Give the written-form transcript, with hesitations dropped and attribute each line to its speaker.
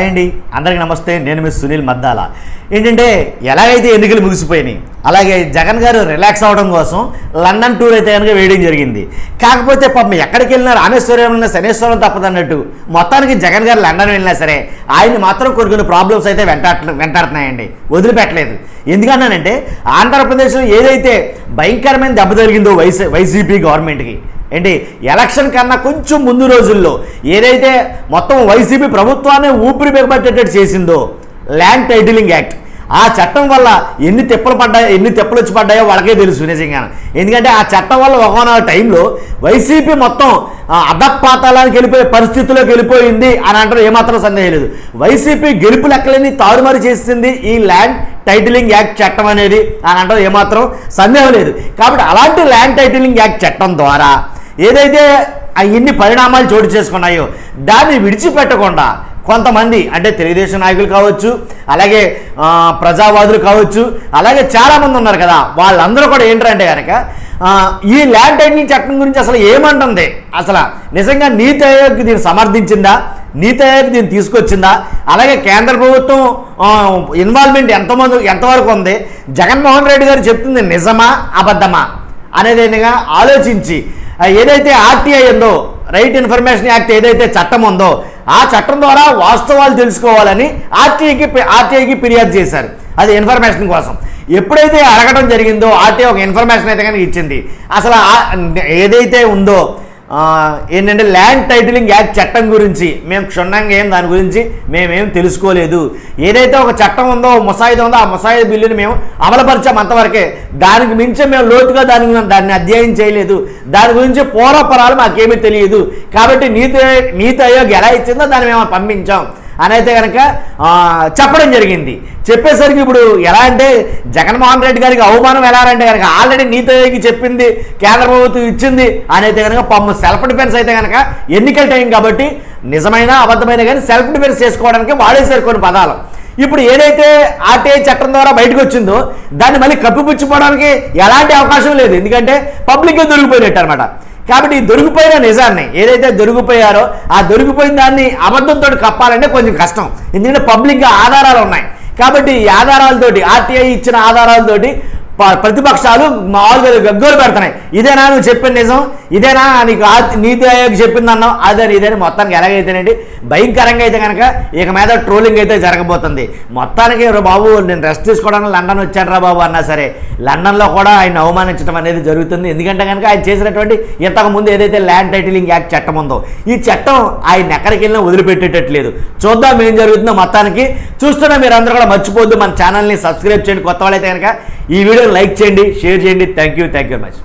Speaker 1: అండి అందరికీ నమస్తే. నేను మీ సునీల్ మద్దాల. ఏంటంటే ఎలాగైతే ఎన్నికలు ముగిసిపోయినాయి అలాగే జగన్ గారు రిలాక్స్ అవ్వడం కోసం లండన్ టూర్ అయితే కనుక వేయడం జరిగింది. కాకపోతే పాపం ఎక్కడికి వెళ్ళినా రామేశ్వరం వెళ్ళినా శనేశ్వరం తప్పదన్నట్టు మొత్తానికి జగన్ గారు లండన్ వెళ్ళినా సరే ఆయన్ని మాత్రం కొన్ని ప్రాబ్లమ్స్ అయితే వెంటాడుతున్నాయండి, వదిలిపెట్టలేదు. ఎందుకన్నానంటే ఆంధ్రప్రదేశ్లో ఏదైతే భయంకరమైన దెబ్బ జరిగిందో వైసీపీ గవర్నమెంట్కి ఏంటి ఎలక్షన్ కన్నా కొంచెం ముందు రోజుల్లో ఏదైతే మొత్తం వైసీపీ ప్రభుత్వాన్ని ఊపిరి బిగబట్టేటట్టు చేసిందో ల్యాండ్ టైటిలింగ్ యాక్ట్, ఆ చట్టం వల్ల ఎన్ని తెప్పలు వచ్చి పడ్డాయో వాళ్ళకే తెలుసు నిజంగా. ఎందుకంటే ఆ చట్టం వల్ల ఒకనొక టైంలో వైసీపీ మొత్తం అధపాతాళానికి వెళ్ళిపోయే పరిస్థితిలోకి వెళ్ళిపోయింది అని అంటారు, ఏమాత్రం సందేహం లేదు. వైసీపీ గెలుపు లెక్కలని తారుమారు చేసింది ఈ ల్యాండ్ టైటిలింగ్ యాక్ట్ చట్టం అనేది అని అంటారు, ఏమాత్రం సందేహం లేదు. కాబట్టి అలాంటి ల్యాండ్ టైటిలింగ్ యాక్ట్ చట్టం ద్వారా ఏదైతే ఇన్ని పరిణామాలు చోటు చేసుకున్నాయో దాన్ని విడిచిపెట్టకుండా కొంతమంది అంటే తెలుగుదేశం నాయకులు కావచ్చు, అలాగే ప్రజావాదులు కావచ్చు, అలాగే చాలామంది ఉన్నారు కదా, వాళ్ళందరూ కూడా ఏంటంటే కనుక ఈ ల్యాండ్ టైటిలింగ్ చట్టం గురించి అసలు ఏమంటుంది, అసలు నిజంగా నీతి ఆయోగ్ దీన్ని సమర్థించిందా, నీతి ఆయోగ్ దీన్ని తీసుకొచ్చిందా, అలాగే కేంద్ర ప్రభుత్వం ఇన్వాల్వ్మెంట్ ఎంతవరకు ఉంది, జగన్మోహన్ రెడ్డి గారు చెప్తుంది నిజమా అబద్ధమా అనేది ఆలోచించి ఏదైతే ఆర్టీఐ ఉందో రైట్ ఇన్ఫర్మేషన్ యాక్ట్ ఏదైతే చట్టం ఉందో ఆ చట్టం ద్వారా వాస్తవాలు తెలుసుకోవాలని ఆర్టీఐకి ఫిర్యాదు చేశారు. అది ఇన్ఫర్మేషన్ కోసం. ఎప్పుడైతే అడగడం జరిగిందో ఆర్టీఐ ఒక ఇన్ఫర్మేషన్ అయితే కనుక ఇచ్చింది. అసలు ఏదైతే ఉందో ఏంటంటే ల్యాండ్ టైటిలింగ్ యాక్ట్ చట్టం గురించి మేము క్షుణ్ణంగా దాని గురించి మేమేం తెలుసుకోలేదు. ఏదైతే ఒక చట్టం ఉందో ముసాయిదా ఉందో ఆ ముసాయిదా బిల్లుని మేము అమలుపరిచాం అంతవరకే. దానికి మించి మేము లోతుగా దాన్ని అధ్యయనం చేయలేదు. దాని గురించి పూర్వపరాలు మాకేమీ తెలియదు. కాబట్టి నీతి ఆయోగ్ ఎలా ఇచ్చిందో దాన్ని మేము పంపించాం అని అయితే కనుక చెప్పడం జరిగింది. చెప్పేసరికి ఇప్పుడు ఎలా అంటే జగన్మోహన్ రెడ్డి గారికి అవమానం ఎలా అంటే కనుక ఆల్రెడీ నీతి ఆయోగ్కి చెప్పింది కేంద్ర ప్రభుత్వం ఇచ్చింది అని అయితే కనుక పాపం సెల్ఫ్ డిఫెన్స్ అయితే కనుక ఎన్నికల టైం కాబట్టి నిజమైన అబద్ధమైన కానీ సెల్ఫ్ డిఫెన్స్ చేసుకోవడానికి వాడేశారు కొన్ని పదాలు. ఇప్పుడు ఏదైతే ఆర్టీఐ చట్టం ద్వారా బయటకు వచ్చిందో దాన్ని మళ్ళీ కప్పిపుచ్చిపోవడానికి ఎలాంటి అవకాశం లేదు. ఎందుకంటే పబ్లిక్గా దొరికిపోయినట్టు అనమాట. కాబట్టి దొరికిపోయిన నిజాన్ని ఏదైతే దొరికిపోయారో ఆ దొరికిపోయిన దాన్ని అబద్ధంతో కప్పాలంటే కొంచెం కష్టం. ఎందుకంటే పబ్లిక్గా ఆధారాలు ఉన్నాయి. కాబట్టి ఈ ఆధారాలతోటి ఆర్టీఐ ఇచ్చిన ఆధారాలతోటి ప్రతిపక్షాలు మామూలుగా గగ్గోలు పెడుతున్నాయి. ఇదేనా నువ్వు చెప్పిన నిజం, ఇదేనా నీకు నీతి ఆయోగ్ చెప్పింది అన్నావు, ఇదేని మొత్తానికి ఎలాగైతేనండి భయంకరంగా అయితే కనుక ఇక మీద ట్రోలింగ్ అయితే జరగబోతుంది. మొత్తానికి బాబు నేను రెస్ట్ తీసుకోవడానికి లండన్ వచ్చాను రా బాబు అన్నా సరే లండన్లో కూడా ఆయన అవమానించడం అనేది జరుగుతుంది. ఎందుకంటే కనుక ఆయన చేసినటువంటి ఇంతకుముందు ఏదైతే ల్యాండ్ టైటిలింగ్ యాక్ట్ చట్టం ఉందో ఈ చట్టం ఆయన ఎక్కడికి వెళ్ళినా వదిలిపెట్టేటట్లేదు. చూద్దాం ఏం జరుగుతుందో. మొత్తానికి చూస్తున్నా మీరు అందరూ కూడా మర్చిపోద్దు మన ఛానల్ని సబ్స్క్రైబ్ చేయండి. కొత్త వాళ్ళైతే కనుక ఈ వీడియోని లైక్ చేయండి, షేర్ చేయండి. Thank you very much.